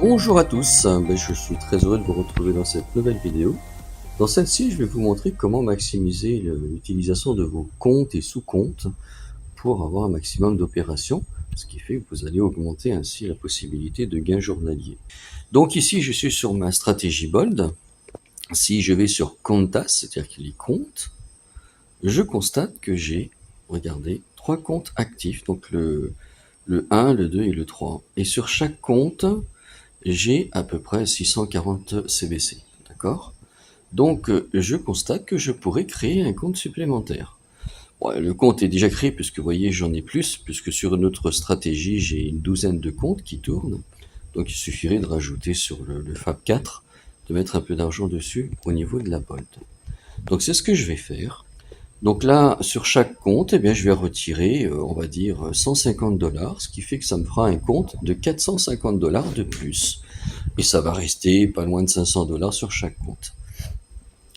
Bonjour à tous, je suis très heureux de vous retrouver dans cette nouvelle vidéo. Dans celle-ci, je vais vous montrer comment maximiser l'utilisation de vos comptes et sous-comptes pour avoir un maximum d'opérations, ce qui fait que vous allez augmenter ainsi la possibilité de gains journaliers. Donc ici, je suis sur ma stratégie Bold. Si je vais sur Comptas, c'est-à-dire les comptes, je constate que j'ai, regardez, 3 comptes actifs, donc le 1, le 2 et le 3. Et sur chaque compte, j'ai à peu près 640 CBC, d'accord? Donc, je constate que je pourrais créer un compte supplémentaire. Bon, le compte est déjà créé puisque vous voyez, j'en ai plus, puisque sur notre stratégie, j'ai une douzaine de comptes qui tournent. Donc, il suffirait de rajouter sur le Fab 4, de mettre un peu d'argent dessus au niveau de la Bolt. Donc, c'est ce que je vais faire. Donc là, sur chaque compte, eh bien, je vais retirer, on va dire, 150 $, ce qui fait que ça me fera un compte de 450 $ de plus. Et ça va rester pas loin de 500 $ sur chaque compte.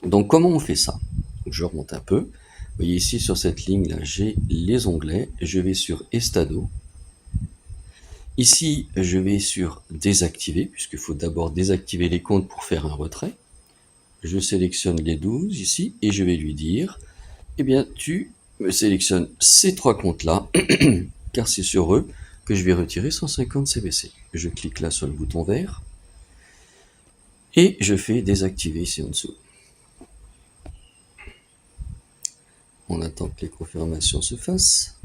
Donc comment on fait ça? Je remonte un peu. Vous voyez ici sur cette ligne là, j'ai les onglets. Je vais sur Estado. Ici, je vais sur désactiver, puisqu'il faut d'abord désactiver les comptes pour faire un retrait. Je sélectionne les 12 ici et je vais lui dire, eh bien, tu me sélectionnes ces 3 comptes-là, car c'est sur eux que je vais retirer 150 CBC. Je clique là sur le bouton vert et je fais désactiver ici en dessous. On attend que les confirmations se fassent.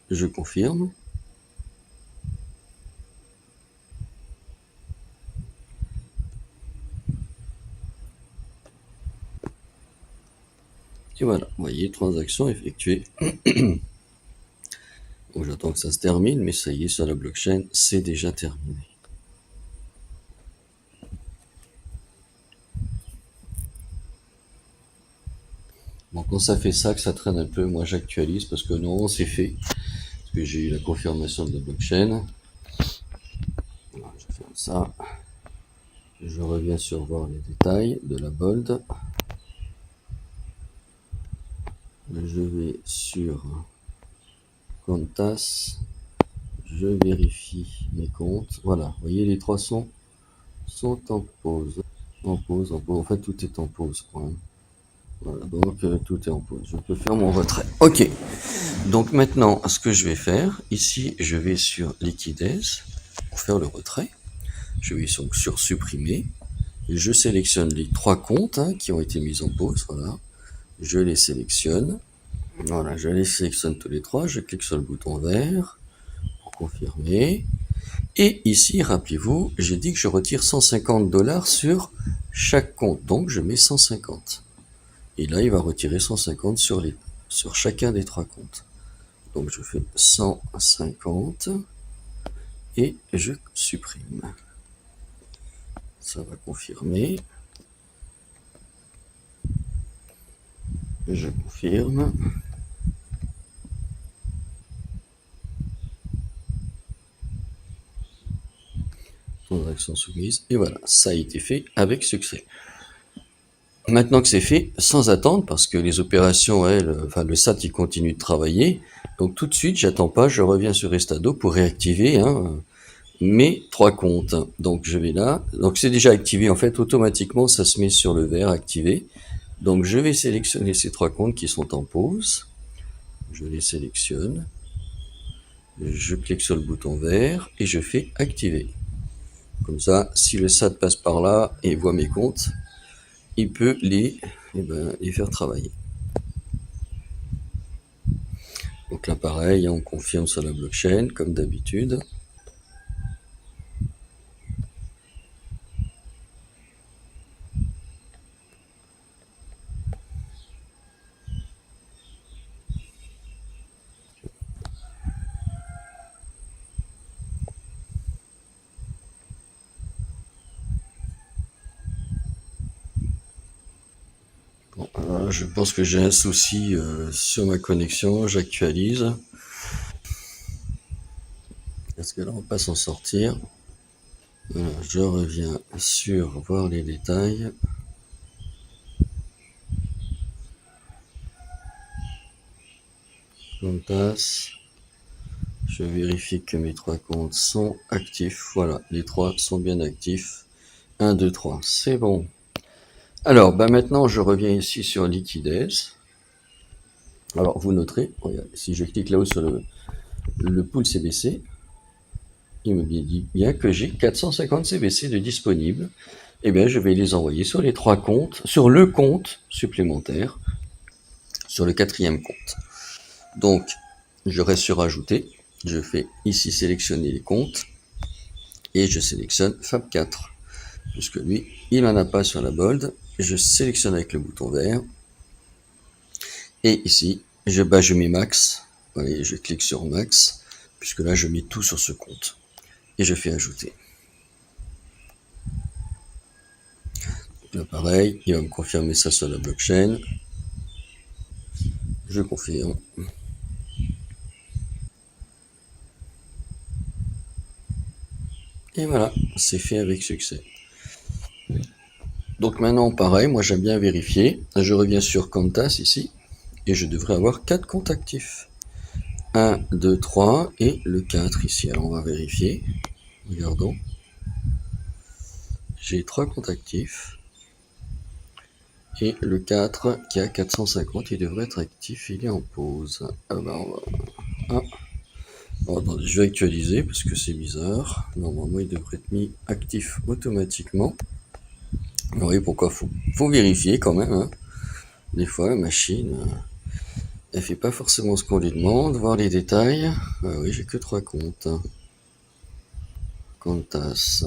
Je confirme. Et voilà, vous voyez, transaction effectuée. Donc j'attends que ça se termine, mais ça y est, sur la blockchain, c'est déjà terminé. Bon, quand ça fait ça, que ça traîne un peu, moi j'actualise parce que non, c'est fait. Parce que j'ai eu la confirmation de la blockchain. Voilà, je ferme ça. Je reviens sur voir les détails de la Bold. Je vais sur Comptas. Je vérifie mes comptes. Voilà, vous voyez, les 3 sont en pause. En pause. En fait, tout est en pause, quoi. Voilà, donc tout est en pause. Je peux faire mon retrait. Ok. Donc maintenant, ce que je vais faire, ici, je vais sur liquidez pour faire le retrait. Je vais donc sur supprimer. Je sélectionne les 3 comptes qui ont été mis en pause. Voilà. Je les sélectionne. Voilà, je les sélectionne tous les 3. Je clique sur le bouton vert pour confirmer. Et ici, rappelez-vous, j'ai dit que je retire 150 $ sur chaque compte. Donc, je mets 150. Et là, il va retirer 150 sur chacun des 3 comptes. Donc, je fais 150 et je supprime. Ça va confirmer. Je confirme. Transaction soumise. Et voilà, ça a été fait avec succès. Maintenant que c'est fait, sans attendre, parce que les opérations, le SAT, il continue de travailler. Donc tout de suite, j'attends pas, je reviens sur Estado pour réactiver mes 3 comptes. Donc je vais là. Donc c'est déjà activé, en fait, automatiquement, ça se met sur le vert activé. Donc je vais sélectionner ces 3 comptes qui sont en pause. Je les sélectionne. Je clique sur le bouton vert et je fais activer. Comme ça, si le SAT passe par là et voit mes comptes, il peut les faire travailler. Donc là pareil, on confirme sur la blockchain comme d'habitude. Bon, je pense que j'ai un souci sur ma connexion, j'actualise. Est-ce que là on va pas s'en sortir? Voilà, je reviens sur voir les détails. Comptas. Je vérifie que mes 3 comptes sont actifs. Voilà, les 3 sont bien actifs. 1, 2, 3, c'est bon. Alors, maintenant, je reviens ici sur liquidez. Alors, vous noterez, regarde, si je clique là-haut sur le pool CBC, il me dit bien que j'ai 450 CBC de disponibles. Eh bien, je vais les envoyer sur les 3 comptes, sur le compte supplémentaire, sur le 4e compte. Donc, je reste sur ajouter. Je fais ici sélectionner les comptes et je sélectionne Fab4. Puisque lui, il n'en a pas sur la bold. Je sélectionne avec le bouton vert. Et ici, je mets max. Voyez, je clique sur max, puisque là, je mets tout sur ce compte. Et je fais ajouter. Là, pareil, il va me confirmer ça sur la blockchain. Je confirme. Et voilà, c'est fait avec succès. Donc maintenant, pareil, moi j'aime bien vérifier. Je reviens sur Qantas ici, et je devrais avoir 4 comptes actifs. 1, 2, 3, et le 4 ici. Alors on va vérifier. Regardons. J'ai 3 comptes actifs. Et le 4 qui a 450, il devrait être actif, il est en pause. Ah bah on va... Ah. Bon, attendez, je vais actualiser parce que c'est bizarre. Normalement, il devrait être mis actif automatiquement. Vous voyez pourquoi faut vérifier quand même. Hein. Des fois, la machine, elle fait pas forcément ce qu'on lui demande. Voir les détails. Ah oui, j'ai que 3 comptes. Qantas.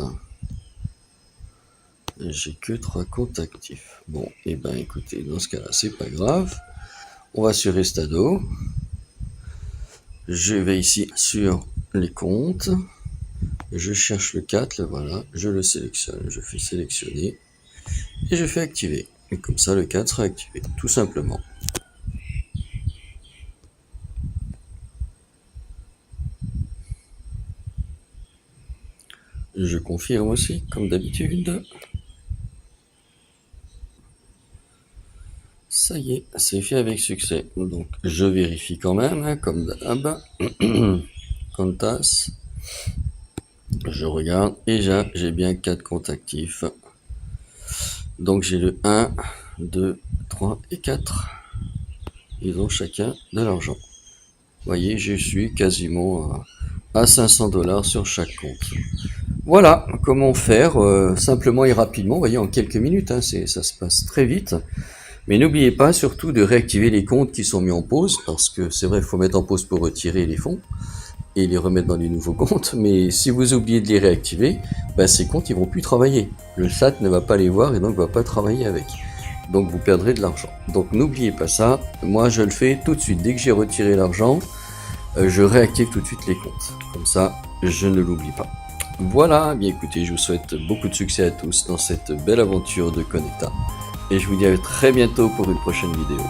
J'ai que 3 comptes actifs. Bon, et ben écoutez, dans ce cas-là, c'est pas grave. On va sur Estado. Je vais ici sur les comptes. Je cherche le 4, le voilà. Je le sélectionne. Je fais sélectionner. Et je fais activer. Et comme ça, le 4 sera activé. Tout simplement. Je confirme aussi, comme d'habitude. Ça y est, c'est fait avec succès. Donc, je vérifie quand même, hein, comme d'hab. Qantas. Je regarde. Et j'ai bien 4 comptes actifs. Donc, j'ai le 1, 2, 3 et 4. Ils ont chacun de l'argent. Vous voyez, je suis quasiment à 500 $ sur chaque compte. Voilà comment faire simplement et rapidement, vous voyez, en quelques minutes, hein, ça se passe très vite. Mais n'oubliez pas surtout de réactiver les comptes qui sont mis en pause, parce que c'est vrai, il faut mettre en pause pour retirer les fonds et les remettre dans les nouveaux comptes. Mais si vous oubliez de les réactiver, ben, ces comptes ils vont plus travailler. Le SAT ne va pas les voir et donc va pas travailler avec. Donc vous perdrez de l'argent. Donc n'oubliez pas ça. Moi je le fais tout de suite. Dès que j'ai retiré l'argent, je réactive tout de suite les comptes. Comme ça, je ne l'oublie pas. Voilà, bien écoutez, je vous souhaite beaucoup de succès à tous dans cette belle aventure de Connecta. Et je vous dis à très bientôt pour une prochaine vidéo.